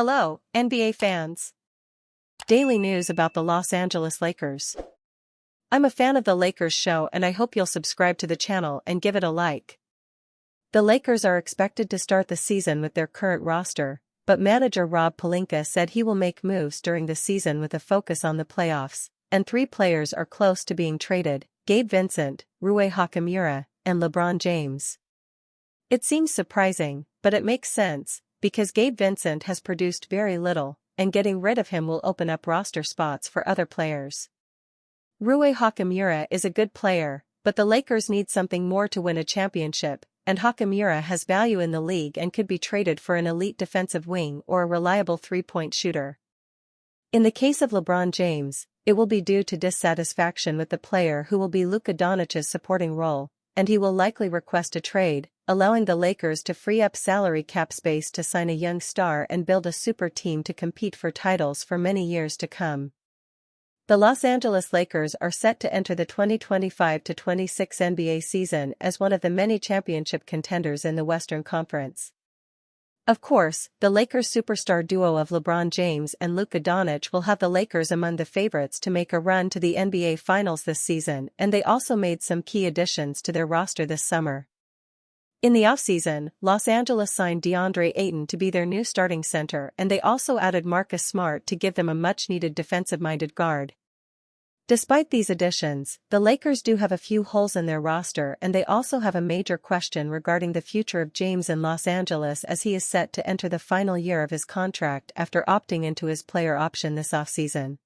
Hello, NBA fans. Daily news about the Los Angeles Lakers. I'm a fan of the Lakers show and I hope you'll subscribe to the channel and give it a like. The Lakers are expected to start the season with their current roster, but manager Rob Pelinka said he will make moves during the season with a focus on the playoffs, and 3 players are close to being traded: Gabe Vincent, Rui Hachimura, and LeBron James. It seems surprising, but it makes sense, because Gabe Vincent has produced very little, and getting rid of him will open up roster spots for other players. Rui Hachimura is a good player, but the Lakers need something more to win a championship, and Hachimura has value in the league and could be traded for an elite defensive wing or a reliable three-point shooter. In the case of LeBron James, it will be due to dissatisfaction with the player who will be Luka Doncic's supporting role, and he will likely request a trade, allowing the Lakers to free up salary cap space to sign a young star and build a super team to compete for titles for many years to come. The Los Angeles Lakers are set to enter the 2025-26 NBA season as one of the many championship contenders in the Western Conference. Of course, the Lakers superstar duo of LeBron James and Luka Doncic will have the Lakers among the favorites to make a run to the NBA Finals this season, and they also made some key additions to their roster this summer. In the offseason, Los Angeles signed DeAndre Ayton to be their new starting center, and they also added Marcus Smart to give them a much-needed defensive-minded guard. Despite these additions, the Lakers do have a few holes in their roster, and they also have a major question regarding the future of James in Los Angeles, as he is set to enter the final year of his contract after opting into his player option this offseason.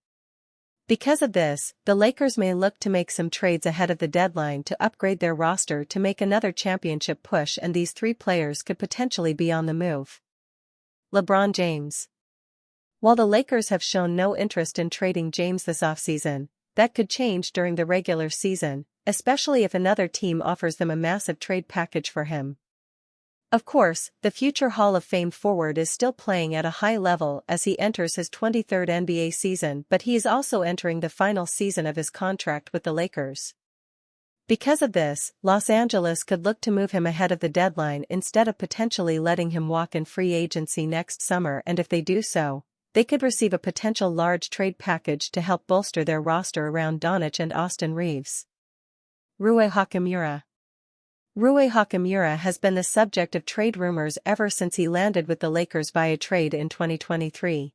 Because of this, the Lakers may look to make some trades ahead of the deadline to upgrade their roster to make another championship push, and these 3 players could potentially be on the move. LeBron James. While the Lakers have shown no interest in trading James this offseason, that could change during the regular season, especially if another team offers them a massive trade package for him. Of course, the future Hall of Fame forward is still playing at a high level as he enters his 23rd NBA season, but he is also entering the final season of his contract with the Lakers. Because of this, Los Angeles could look to move him ahead of the deadline instead of potentially letting him walk in free agency next summer, and if they do so, they could receive a potential large trade package to help bolster their roster around Doncic and Austin Reeves. Rui Hachimura. Rui Hachimura has been the subject of trade rumors ever since he landed with the Lakers via trade in 2023.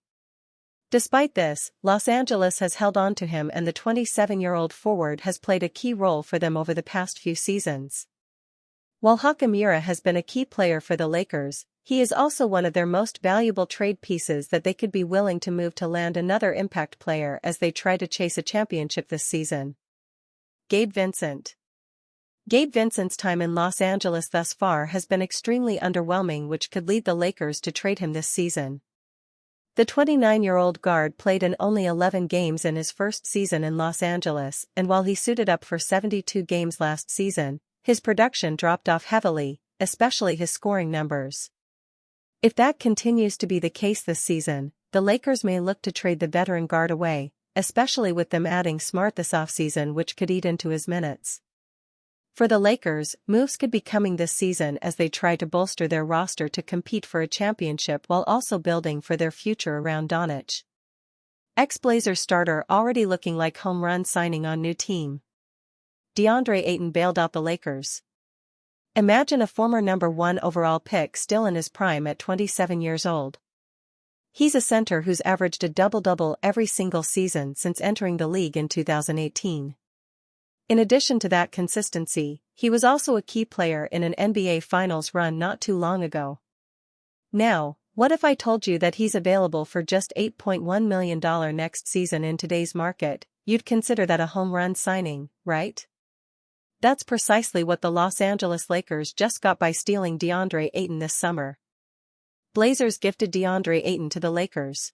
Despite this, Los Angeles has held on to him, and the 27-year-old forward has played a key role for them over the past few seasons. While Hachimura has been a key player for the Lakers, he is also one of their most valuable trade pieces that they could be willing to move to land another impact player as they try to chase a championship this season. Gabe Vincent. Gabe Vincent's time in Los Angeles thus far has been extremely underwhelming, which could lead the Lakers to trade him this season. The 29-year-old guard played in only 11 games in his first season in Los Angeles, and while he suited up for 72 games last season, his production dropped off heavily, especially his scoring numbers. If that continues to be the case this season, the Lakers may look to trade the veteran guard away, especially with them adding Smart this offseason, which could eat into his minutes. For the Lakers, moves could be coming this season as they try to bolster their roster to compete for a championship while also building for their future around Doncic. Ex-Blazers starter already looking like home run signing on new team. DeAndre Ayton bailed out the Lakers. Imagine a former number 1 overall pick still in his prime at 27 years old. He's a center who's averaged a double-double every single season since entering the league in 2018. In addition to that consistency, he was also a key player in an NBA Finals run not too long ago. Now, what if I told you that he's available for just $8.1 million next season? In today's market, you'd consider that a home run signing, right? That's precisely what the Los Angeles Lakers just got by stealing DeAndre Ayton this summer. Blazers gifted DeAndre Ayton to the Lakers.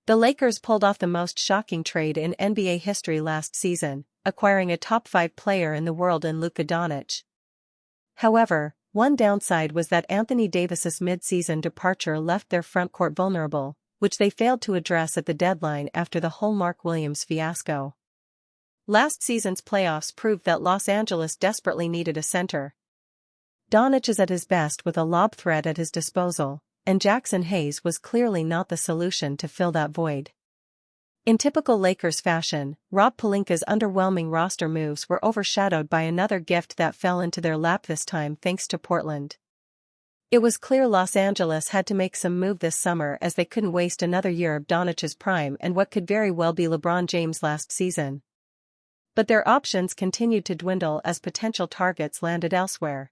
The Lakers pulled off the most shocking trade in NBA history last season, acquiring a top 5 player in the world in Luka Doncic. However, one downside was that Anthony Davis's mid-season departure left their frontcourt vulnerable, which they failed to address at the deadline after the whole Mark Williams fiasco. Last season's playoffs proved that Los Angeles desperately needed a center. Doncic is at his best with a lob threat at his disposal, and Jackson Hayes was clearly not the solution to fill that void. In typical Lakers fashion, Rob Pelinka's underwhelming roster moves were overshadowed by another gift that fell into their lap this time thanks to Portland. It was clear Los Angeles had to make some move this summer as they couldn't waste another year of Doncic's prime and what could very well be LeBron James' last season. But their options continued to dwindle as potential targets landed elsewhere.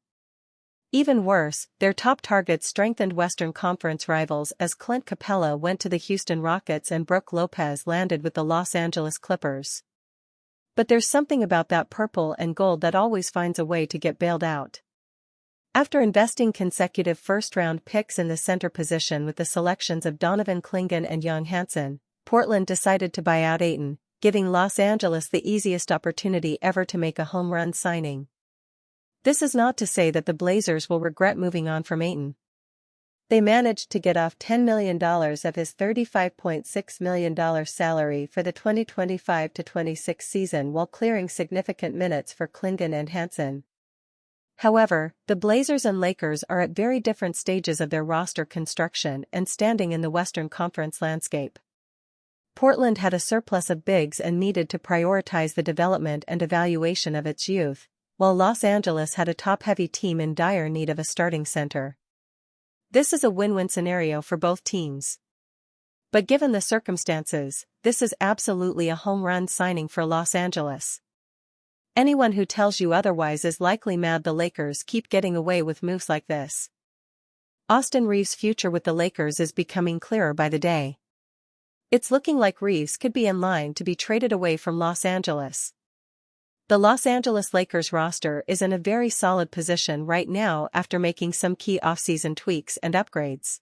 Even worse, their top targets strengthened Western Conference rivals as Clint Capella went to the Houston Rockets and Brook Lopez landed with the Los Angeles Clippers. But there's something about that purple and gold that always finds a way to get bailed out. After investing consecutive first-round picks in the center position with the selections of Donovan Clingan and Young Hansen, Portland decided to buy out Ayton, giving Los Angeles the easiest opportunity ever to make a home run signing. This is not to say that the Blazers will regret moving on from Ayton. They managed to get off $10 million of his $35.6 million salary for the 2025-26 season while clearing significant minutes for Clingan and Hansen. However, the Blazers and Lakers are at very different stages of their roster construction and standing in the Western Conference landscape. Portland had a surplus of bigs and needed to prioritize the development and evaluation of its youth, while Los Angeles had a top-heavy team in dire need of a starting center. This is a win-win scenario for both teams. But given the circumstances, this is absolutely a home run signing for Los Angeles. Anyone who tells you otherwise is likely mad the Lakers keep getting away with moves like this. Austin Reaves' future with the Lakers is becoming clearer by the day. It's looking like Reaves could be in line to be traded away from Los Angeles. The Los Angeles Lakers roster is in a very solid position right now after making some key offseason tweaks and upgrades.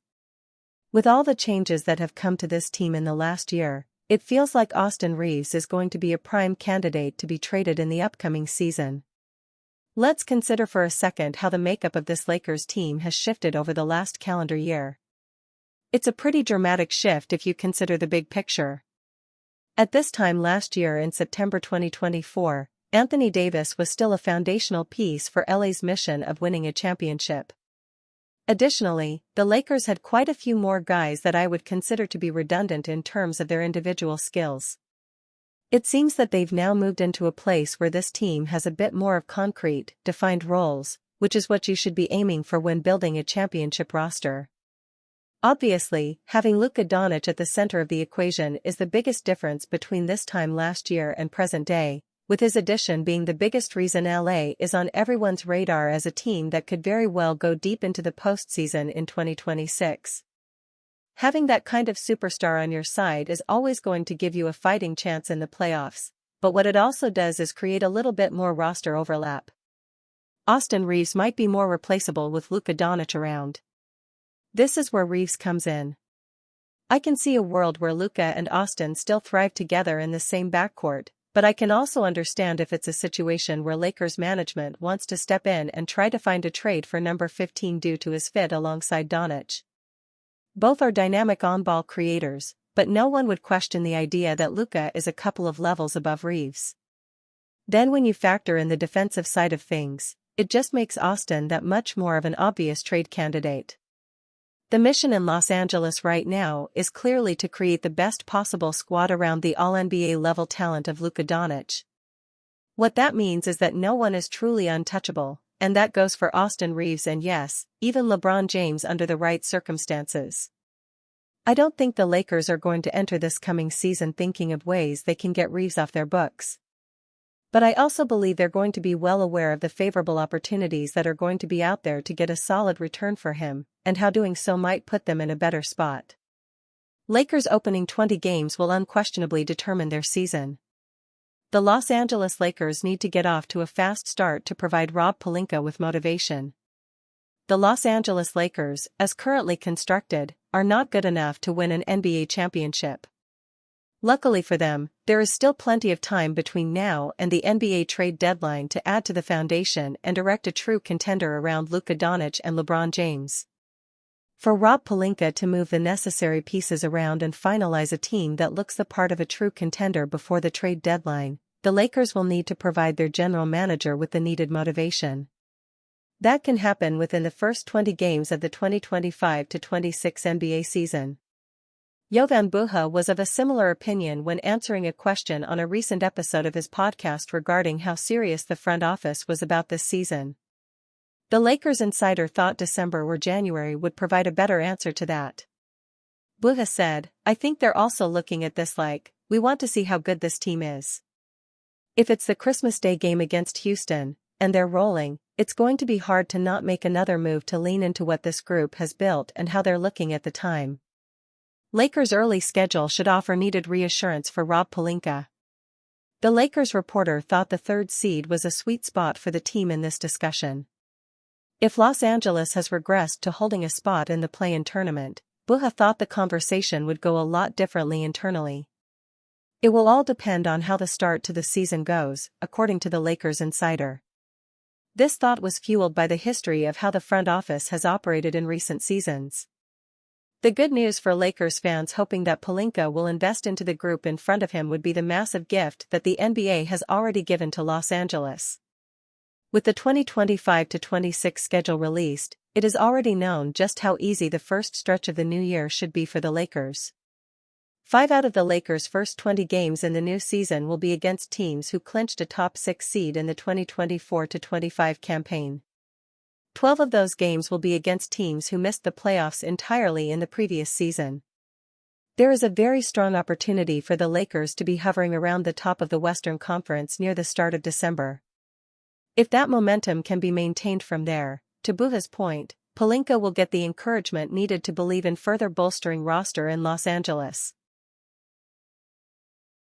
With all the changes that have come to this team in the last year, it feels like Austin Reaves is going to be a prime candidate to be traded in the upcoming season. Let's consider for a second how the makeup of this Lakers team has shifted over the last calendar year. It's a pretty dramatic shift if you consider the big picture. At this time last year in September 2024, Anthony Davis was still a foundational piece for LA's mission of winning a championship. Additionally, the Lakers had quite a few more guys that I would consider to be redundant in terms of their individual skills. It seems that they've now moved into a place where this team has a bit more of concrete, defined roles, which is what you should be aiming for when building a championship roster. Obviously, having Luka Doncic at the center of the equation is the biggest difference between this time last year and present day, with his addition being the biggest reason LA is on everyone's radar as a team that could very well go deep into the postseason in 2026. Having that kind of superstar on your side is always going to give you a fighting chance in the playoffs, but what it also does is create a little bit more roster overlap. Austin Reaves might be more replaceable with Luka Doncic around. This is where Reaves comes in. I can see a world where Luka and Austin still thrive together in the same backcourt, but I can also understand if it's a situation where Lakers management wants to step in and try to find a trade for number 15 due to his fit alongside Doncic. Both are dynamic on-ball creators, but no one would question the idea that Luka is a couple of levels above Reaves. Then when you factor in the defensive side of things, it just makes Austin that much more of an obvious trade candidate. The mission in Los Angeles right now is clearly to create the best possible squad around the All-NBA level talent of Luka Doncic. What that means is that no one is truly untouchable, and that goes for Austin Reaves and yes, even LeBron James under the right circumstances. I don't think the Lakers are going to enter this coming season thinking of ways they can get Reaves off their books. But I also believe they're going to be well aware of the favorable opportunities that are going to be out there to get a solid return for him, and how doing so might put them in a better spot. Lakers opening 20 games will unquestionably determine their season. The Los Angeles Lakers need to get off to a fast start to provide Rob Pelinka with motivation. The Los Angeles Lakers, as currently constructed, are not good enough to win an NBA championship. Luckily for them, there is still plenty of time between now and the NBA trade deadline to add to the foundation and erect a true contender around Luka Doncic and LeBron James. For Rob Pelinka to move the necessary pieces around and finalize a team that looks the part of a true contender before the trade deadline, the Lakers will need to provide their general manager with the needed motivation. That can happen within the first 20 games of the 2025-26 NBA season. Jovan Buha was of a similar opinion when answering a question on a recent episode of his podcast regarding how serious the front office was about this season. The Lakers insider thought December or January would provide a better answer to that. Buha said, "I think they're also looking at this like, we want to see how good this team is. If it's the Christmas Day game against Houston, and they're rolling, it's going to be hard to not make another move to lean into what this group has built and how they're looking at the time." Lakers' early schedule should offer needed reassurance for Rob Pelinka. The Lakers reporter thought the third seed was a sweet spot for the team in this discussion. If Los Angeles has regressed to holding a spot in the play-in tournament, Buha thought the conversation would go a lot differently internally. It will all depend on how the start to the season goes, according to the Lakers insider. This thought was fueled by the history of how the front office has operated in recent seasons. The good news for Lakers fans hoping that Pelinka will invest into the group in front of him would be the massive gift that the NBA has already given to Los Angeles. With the 2025-26 schedule released, it is already known just how easy the first stretch of the new year should be for the Lakers. 5 out of the Lakers' first 20 games in the new season will be against teams who clinched a top 6 seed in the 2024-25 campaign. 12 of those games will be against teams who missed the playoffs entirely in the previous season. There is a very strong opportunity for the Lakers to be hovering around the top of the Western Conference near the start of December. If that momentum can be maintained from there, to Buha's point, Pelinka will get the encouragement needed to believe in further bolstering roster in Los Angeles.